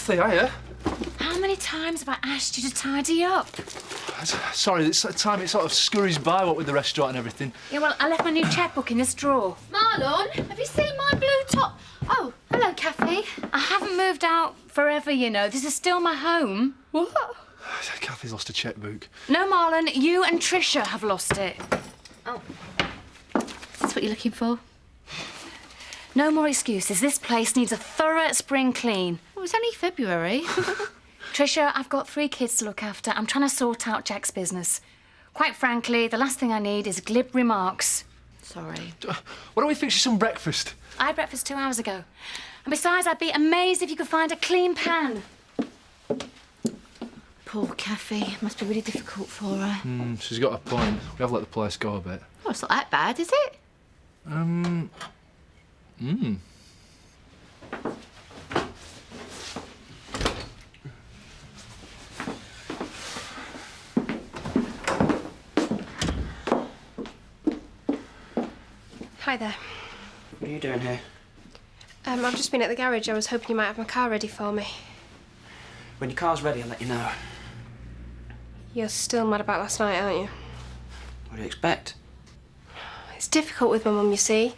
Kathy, hiya. How many times have I asked you to tidy up? Sorry, it's that time it sort of scurries by, what with the restaurant and everything. Yeah, well, I left my new checkbook in this drawer. Marlon, have you seen my blue top? Oh, hello, Kathy. I haven't moved out forever, you know. This is still my home. What? Kathy's lost a checkbook. No, Marlon, you and Tricia have lost it. Oh. Is this what you're looking for? No more excuses. This place needs a thorough spring clean. Well, it's only February. Tricia, I've got 3 kids to look after. I'm trying to sort out Jack's business. Quite frankly, the last thing I need is glib remarks. Sorry. Why don't we fix you some breakfast? I had breakfast 2 hours ago. And besides, I'd be amazed if you could find a clean pan. Poor Kathy. Must be really difficult for her. She's got a point. We have let the place go a bit. Oh, it's not that bad, is it? Hi there. What are you doing here? I've just been at the garage. I was hoping you might have my car ready for me. When your car's ready, I'll let you know. You're still mad about last night, aren't you? What do you expect? It's difficult with my mum, you see.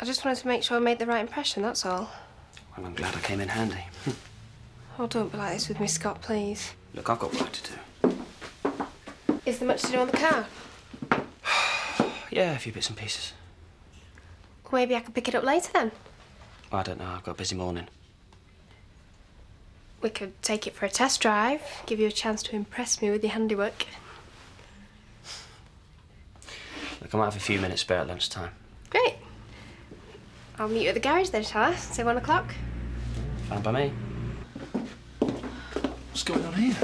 I just wanted to make sure I made the right impression, that's all. Well, I'm glad I came in handy. Oh, don't be like this with me, Scott, please. Look, I've got work to do. Is there much to do on the car? Yeah, a few bits and pieces. Maybe I could pick it up later then. I don't know, I've got a busy morning. We could take it for a test drive, give you a chance to impress me with your handiwork. Look, I might have a few minutes spare at lunchtime. Great. I'll meet you at the garage then, shall I? Say 1 o'clock? Fine by me. What's going on here?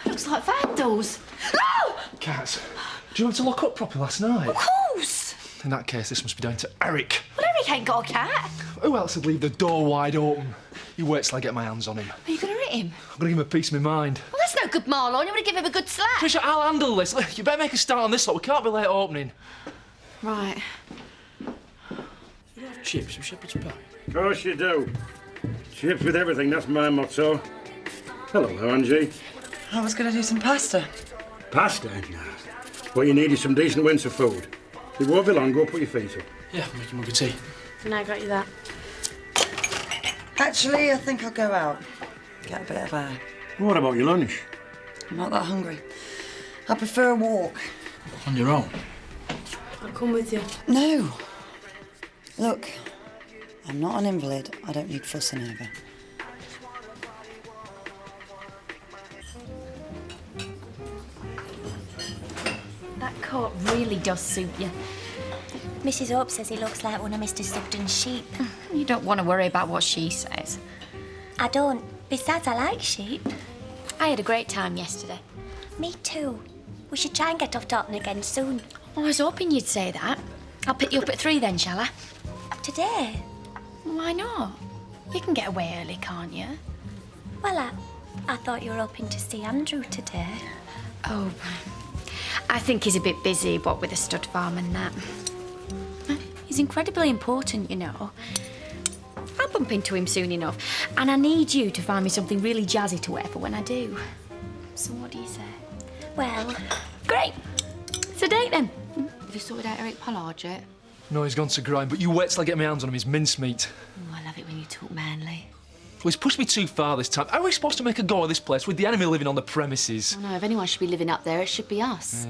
Looks like vandals. No! Kat, do you want to lock up properly last night? Of course. In that case, this must be down to Eric. Well, Eric ain't got a cat. Who else would leave the door wide open? You wait till I get my hands on him. Are you going to hit him? I'm going to give him a piece of my mind. Well, that's no good, Marlon. You want to give him a good slap. Tricia, I'll handle this. You better make a start on this lot. We can't be late opening. Right. You have chips with shepherd's pie? Of course you do. Chips with everything, that's my motto. Hello, Angie. I was going to do some pasta. Pasta? Nah. What you need is some decent winter food. It won't be long, go put your feet up. Yeah, make a mug of tea. And I got you that. Actually, I think I'll go out. Get a bit of air. What about your lunch? I'm not that hungry. I prefer a walk. On your own? I'll come with you. No. Look, I'm not an invalid. I don't need fussing over. That coat really does suit you. Mrs. Hope says he looks like one of Mr. Sugden's sheep. You don't want to worry about what she says. I don't. Besides, I like sheep. I had a great time yesterday. Me too. We should try and get off Dalton again soon. Oh, I was hoping you'd say that. I'll pick you up at 3 then, shall I? Today? Why not? You can get away early, can't you? Well, I thought you were hoping to see Andrew today. Oh, I think he's a bit busy, what with the stud farm and that. He's incredibly important, you know. I'll bump into him soon enough. And I need you to find me something really jazzy to wear for when I do. So what do you say? Well, Great. It's a date then. Have you sorted out Eric Pollard yet? No, he's gone to grind, but you wait till I get my hands on him. He's mincemeat. Oh, I love it when you talk manly. Well, he's pushed me too far this time. How are we supposed to make a go of this place with the enemy living on the premises? Oh, no, if anyone should be living up there, it should be us.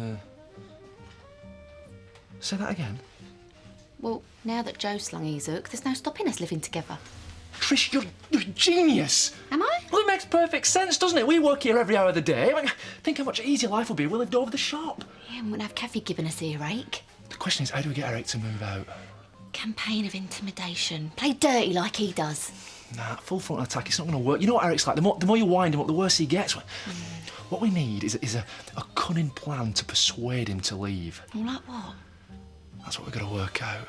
Say that again. Well, now that Joe slung his hook, there's no stopping us living together. Trish, you're a genius. Am I? Well, it makes perfect sense, doesn't it? We work here every hour of the day. I mean, think how much easier life would be if we lived over the shop. Yeah, and wouldn't have Kathy giving us earache. The question is, how do we get Eric to move out? Campaign of intimidation. Play dirty like he does. Nah, full front attack, it's not going to work. You know what Eric's like? The more you wind him up, the worse he gets. What we need is a cunning plan to persuade him to leave. Well, like what? That's what we've got to work out.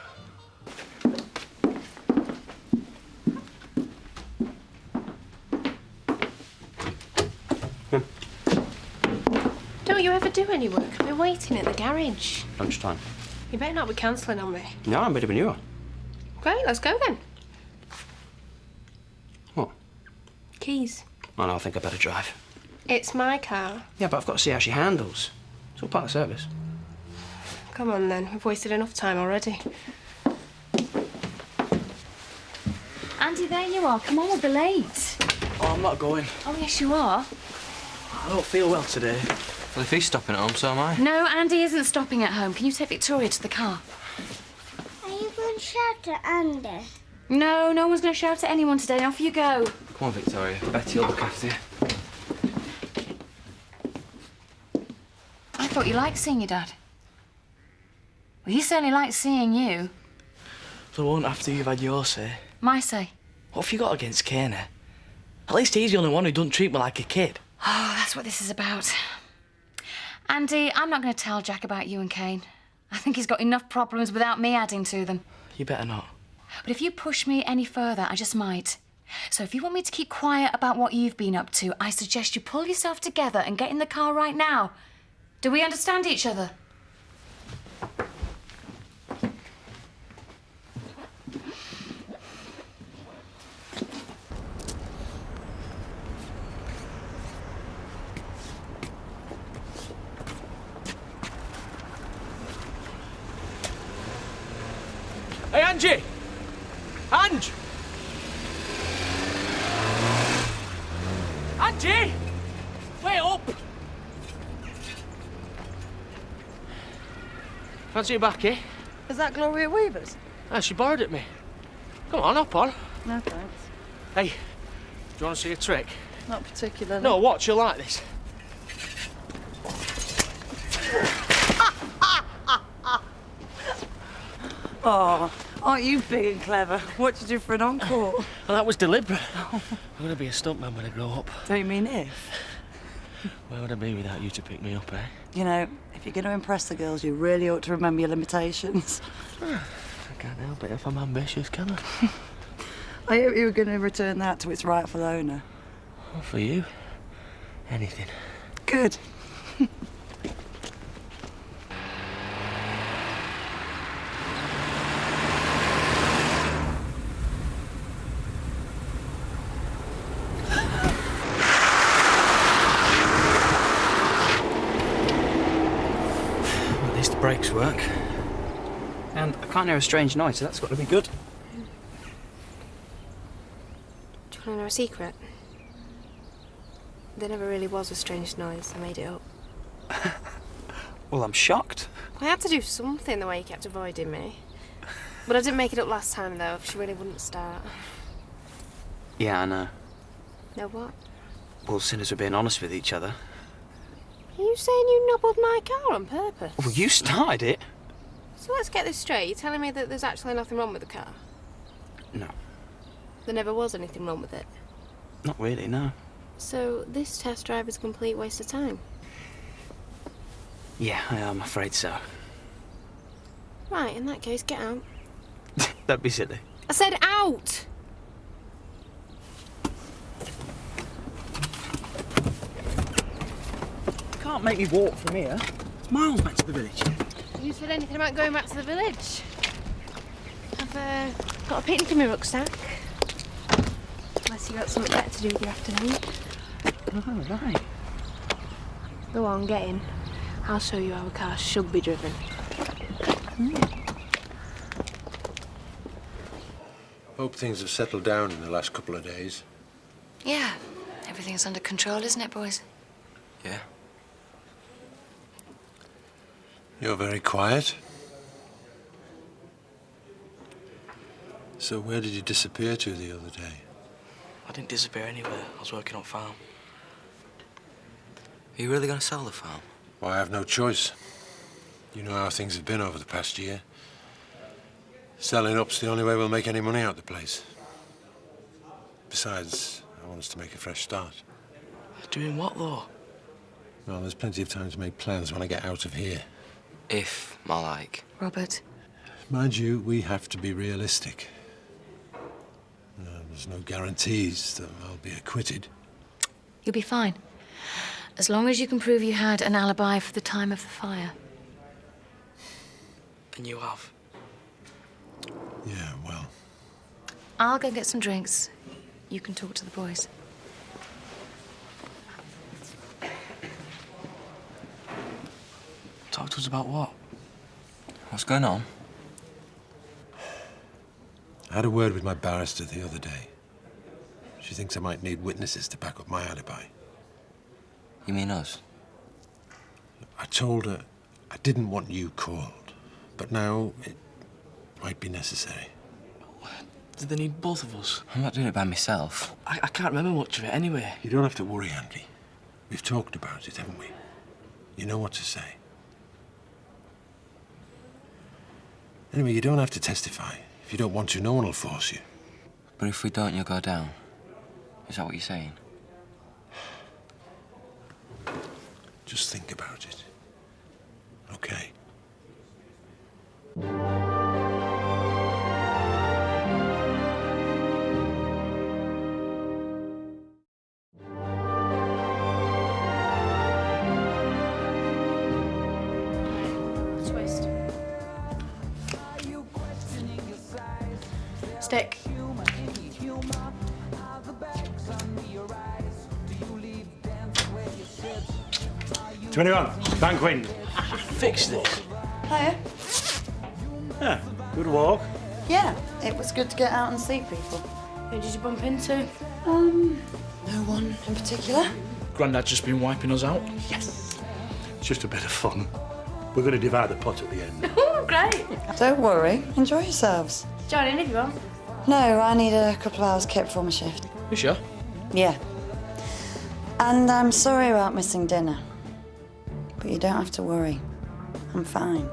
Don't you ever do any work? I've been waiting at the garage. Lunchtime. You better not be cancelling on me. No, I'm ready when you are. Great, let's go then. What? Keys. Oh, no, I think I better drive. It's my car. Yeah, but I've got to see how she handles. It's all part of the service. Come on, then. We've wasted enough time already. Andy, there you are. Come on, we'll be late. Oh, I'm not going. Oh, yes, you are. I don't feel well today. Well, if he's stopping at home, so am I. No, Andy isn't stopping at home. Can you take Victoria to the car? Are you going to shout at Andy? No, no one's going to shout at anyone today. Off you go. Come on, Victoria. Betty will look after you. I thought you liked seeing your dad. Well, he certainly likes seeing you. So I won't after you've had your say. My say. What have you got against Kane? At least he's the only one who doesn't treat me like a kid. Oh, that's what this is about. Andy, I'm not going to tell Jack about you and Kane. I think he's got enough problems without me adding to them. You better not. But if you push me any further, I just might. So if you want me to keep quiet about what you've been up to, I suggest you pull yourself together and get in the car right now. Do we understand each other? Hey, Angie! Ange! Angie! Wait up! Fancy your back, eh? Is that Gloria Weaver's? Ah, she borrowed it me. Come on, hop on. No, thanks. Hey, do you want to see a trick? Not particularly. No, watch, you'll like this. Oh, aren't you big and clever? What did you do for an encore? Well, that was deliberate. I'm going to be a stuntman when I grow up. Don't you mean if? Where would I be without you to pick me up, eh? You know, if you're going to impress the girls, you really ought to remember your limitations. I can't help it if I'm ambitious, can I? I hope you were going to return that to its rightful owner. Well, for you, anything. Good. At least the brakes work. And I can't hear a strange noise, so that's got to be good. Do you want to know a secret? There never really was a strange noise. I made it up. Well, I'm shocked. I had to do something the way he kept avoiding me. But I didn't make it up last time, though. She really wouldn't start. Yeah, I know. Know what? Well, as soon as we're being honest with each other. Are you saying you nobbled my car on purpose? Well, you started it. So let's get this straight. You're telling me that there's actually nothing wrong with the car? No, There never was anything wrong with it. not really, no. So this test drive is a complete waste of time? Yeah, I'm afraid so. Right, in that case, get out. Don't be silly. I said out! Can't make me walk from here. It's miles back to the village. Have you said anything about going back to the village? I've got a picnic in my rucksack. Unless you've got something better to do with your afternoon. Oh, right. Go on, get in. I'll show you how a car should be driven. Hope things have settled down in the last couple of days. Yeah, everything's under control, isn't it, boys? Yeah. You're very quiet. So where did you disappear to the other day? I didn't disappear anywhere. I was working on farm. Are you really going to sell the farm? Well, I have no choice. You know how things have been over the past year. Selling up's the only way we'll make any money out of the place. Besides, I want us to make a fresh start. Doing what, though? Well, there's plenty of time to make plans when I get out of here. If, more like. Robert. Mind you, we have to be realistic. There's no guarantees that I'll be acquitted. You'll be fine. As long as you can prove you had an alibi for the time of the fire. And you have? Yeah, well. I'll go get some drinks. You can talk to the boys. Talk to us about what? What's going on? I had a word with my barrister the other day. She thinks I might need witnesses to back up my alibi. You mean us? I told her I didn't want you called, but now it might be necessary. Do they need both of us? I'm not doing it by myself. I can't remember much of it anyway. You don't have to worry, Andy. We've talked about it, haven't we? You know what to say. Anyway, you don't have to testify. If you don't want to, no one will force you. But if we don't, you'll go down. Is that what you're saying? Just think about it. Okay? Twist. Stick. To anyone, bank wind. Fix this. Hiya. Yeah, good walk. Yeah, it was good to get out and see people. Who did you bump into? No one in particular. Grandad's just been wiping us out. Yes. It's just a bit of fun. We're going to divide the pot at the end. Oh, great. Don't worry, enjoy yourselves. Join in if you want. No, I need a couple of hours kept before my shift. You sure? Yeah. And I'm sorry about missing dinner. But you don't have to worry. I'm fine.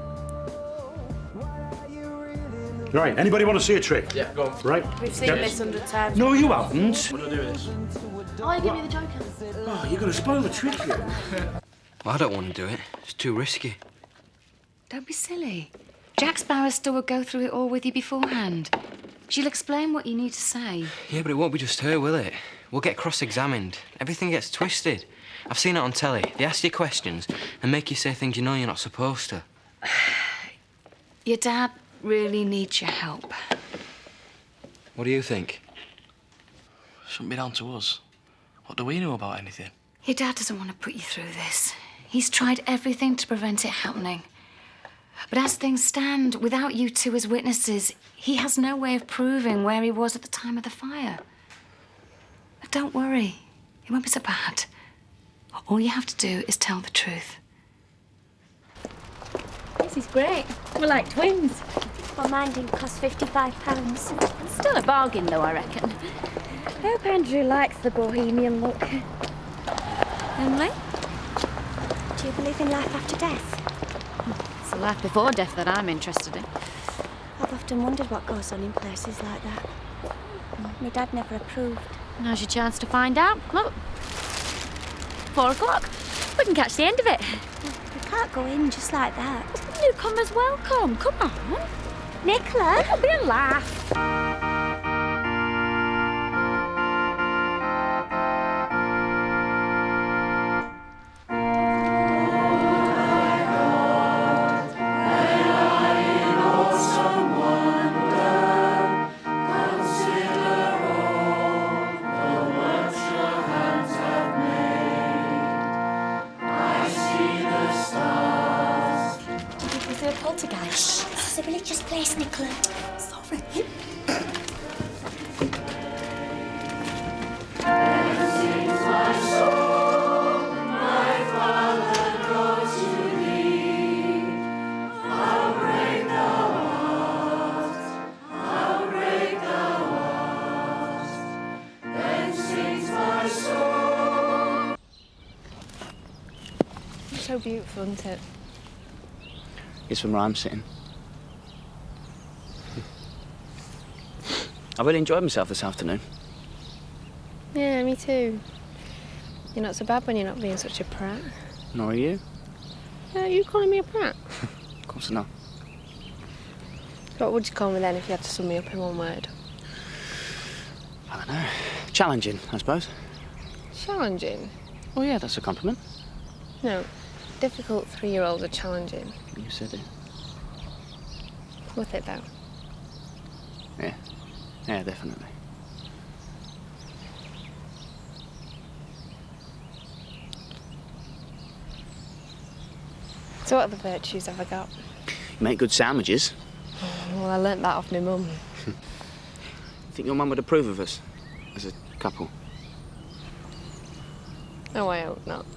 Right, anybody want to see a trick? Yeah, go on. Right? We've seen this 100 times. No, you haven't. What do I do with this? Oh, give me the joker. Oh, you're going to spoil the trick, you. Well, I don't want to do it. It's too risky. Don't be silly. Jack's barrister will go through it all with you beforehand. She'll explain what you need to say. Yeah, but it won't be just her, will it? We'll get cross-examined. Everything gets twisted. I've seen it on telly. They ask you questions and make you say things you know you're not supposed to. Your dad really needs your help. What do you think? Shouldn't be down to us. What do we know about anything? Your dad doesn't want to put you through this. He's tried everything to prevent it happening. But as things stand, without you two as witnesses, he has no way of proving where he was at the time of the fire. But don't worry, it won't be so bad. All you have to do is tell the truth. This is great. We're like twins. Well, mine didn't cost £55. It's still a bargain, though, I reckon. I hope Andrew likes the bohemian look. Emily? Do you believe in life after death? It's the life before death that I'm interested in. I've often wondered what goes on in places like that. My dad never approved. Now's your chance to find out. Look. 4 o'clock. We can catch the end of it. We can't go in just like that. Newcomers welcome. Come on. Nicola! It'll be a laugh. Poltergeist. This is a religious place, Nicola. Sorry. It's so beautiful, isn't it? It's from where I'm sitting. I really enjoyed myself this afternoon. Yeah, me too. You're not so bad when you're not being such a prat. Nor are you. You calling me a prat? Of course not. What would you call me then if you had to sum me up in one word? I don't know. Challenging, I suppose. Challenging? Oh, yeah, that's a compliment. No. Difficult 3-year-olds are challenging. You said it. With it, though. Yeah. Yeah, definitely. So what other virtues have I got? Make good sandwiches. Well, I learnt that off my mum. You think your mum would approve of us as a couple? Oh, I hope not.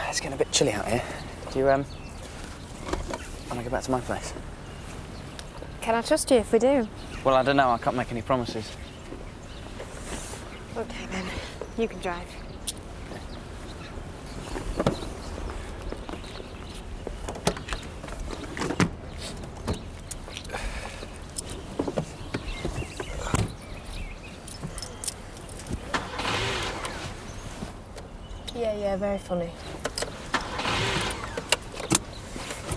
It's getting a bit chilly out here. Do you, want to go back to my place? Can I trust you if we do? Well, I don't know. I can't make any promises. Okay, then. You can drive. Yeah, very funny.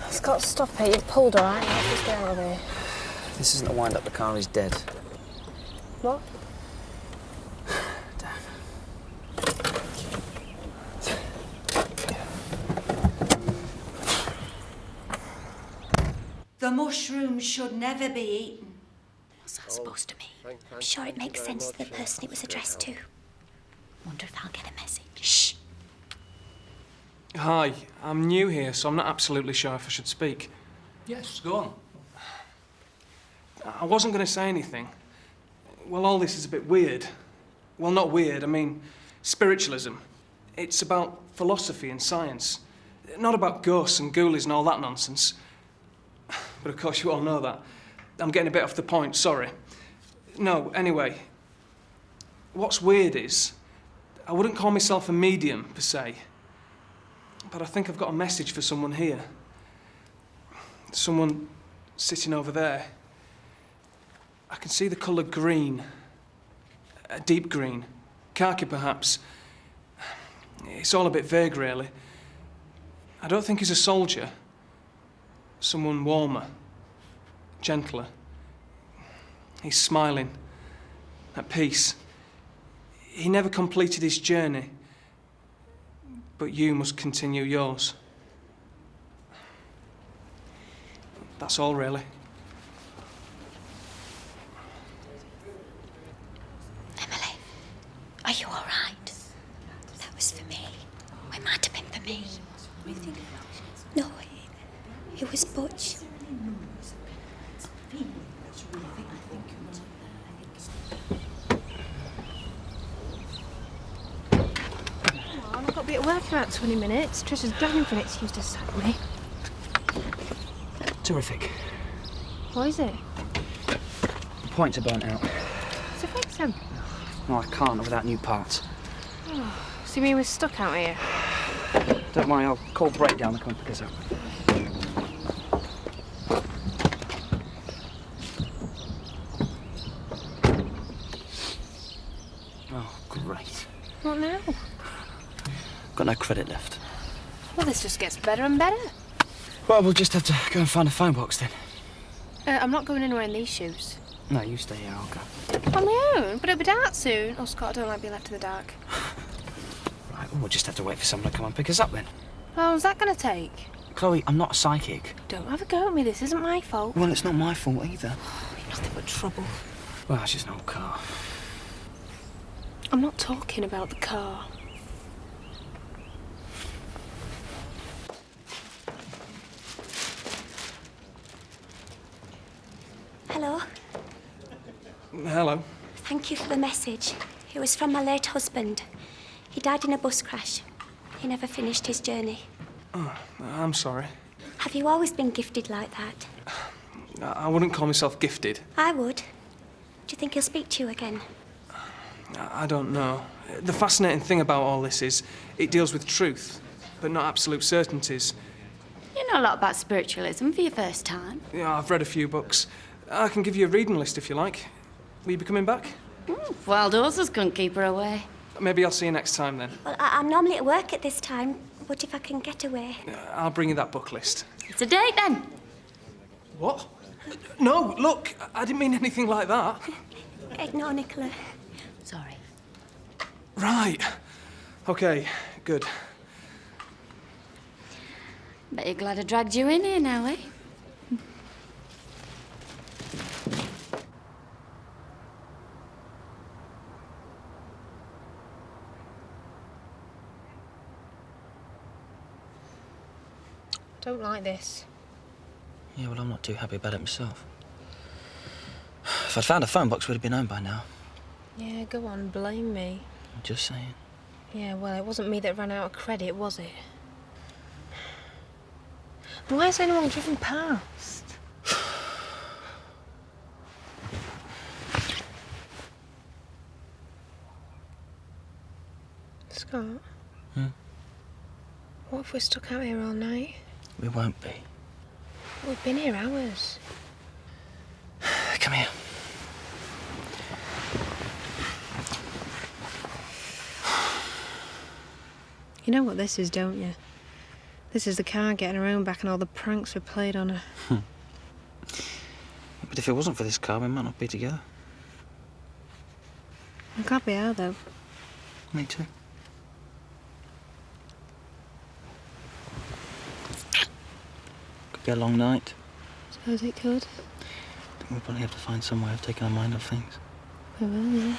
Scott, stop it. You've pulled, all right? Let's just get out of here. This isn't a wind-up. The car is dead. What? The mushrooms should never be eaten. What's that supposed to mean? I'm sure it makes sense to the person it was addressed to. Wonder if I'll get a message. Shh. Hi, I'm new here, so I'm not absolutely sure if I should speak. Yes, go on. I wasn't going to say anything. Well, all this is a bit weird. Well, not weird, I mean spiritualism. It's about philosophy and science. Not about ghosts and ghoulies and all that nonsense. But of course you all know that. I'm getting a bit off the point, sorry. No, anyway. What's weird is, I wouldn't call myself a medium, per se. But I think I've got a message for someone here. Someone sitting over there. I can see the colour green. A deep green. Khaki, perhaps. It's all a bit vague, really. I don't think he's a soldier. Someone warmer. Gentler. He's smiling. At peace. He never completed his journey. But you must continue yours. That's all, really. Emily, are you all right? That was for me. It might have been for me. No, it was Butch. I've got to be at work in about 20 minutes. Trisha's begging for an excuse to sack me. Terrific. What is it? The points are burnt out. So fix them. No, I can't without new parts. Oh, so you mean we're stuck out here? Don't worry, I'll call Breakdown to come and pick us up. Oh, great. What now? Got no credit left. Well, this just gets better and better. Well, we'll just have to go and find a phone box then. I'm not going anywhere in these shoes. No, you stay here, I'll go. On my own? But it'll be dark soon. Oh, Scott, I don't like being left in the dark. Right, well, we'll just have to wait for someone to come and pick us up then. How long's that going to take? Chloe, I'm not a psychic. Don't have a go at me. This isn't my fault. Well, it's not my fault either. You're nothing but trouble. Well, it's just an old car. I'm not talking about the car. Hello. Hello. Thank you for the message. It was from my late husband. He died in a bus crash. He never finished his journey. Oh, I'm sorry. Have you always been gifted like that? I wouldn't call myself gifted. I would. Do you think he'll speak to you again? I don't know. The fascinating thing about all this is it deals with truth, but not absolute certainties. You know a lot about spiritualism for your first time. Yeah, I've read a few books. I can give you a reading list if you like. Will you be coming back? Wild horses couldn't keep her away. Maybe I'll see you next time then. Well, I'm normally at work at this time. What if I can get away? I'll bring you that book list. It's a date then. What? No, look, I didn't mean anything like that. Ignore Nicola. Sorry. Right. Okay, good. Bet you're glad I dragged you in here now, eh? Don't like this. Yeah, well, I'm not too happy about it myself. If I'd found a phone box, we'd have been home by now. Yeah, go on, blame me. I'm just saying. Yeah, well, it wasn't me that ran out of credit, was it? Why has anyone driven past? Scott? What if we're stuck out here all night? We won't be. We've been here hours. Come here. You know what this is, don't you? This is the car getting her own back and all the pranks we played on her. But if it wasn't for this car, we might not be together. I'm glad we are, though. Me too. Could be a long night. Suppose it could. We'll probably have to find some way of taking our mind off things. We will, yeah.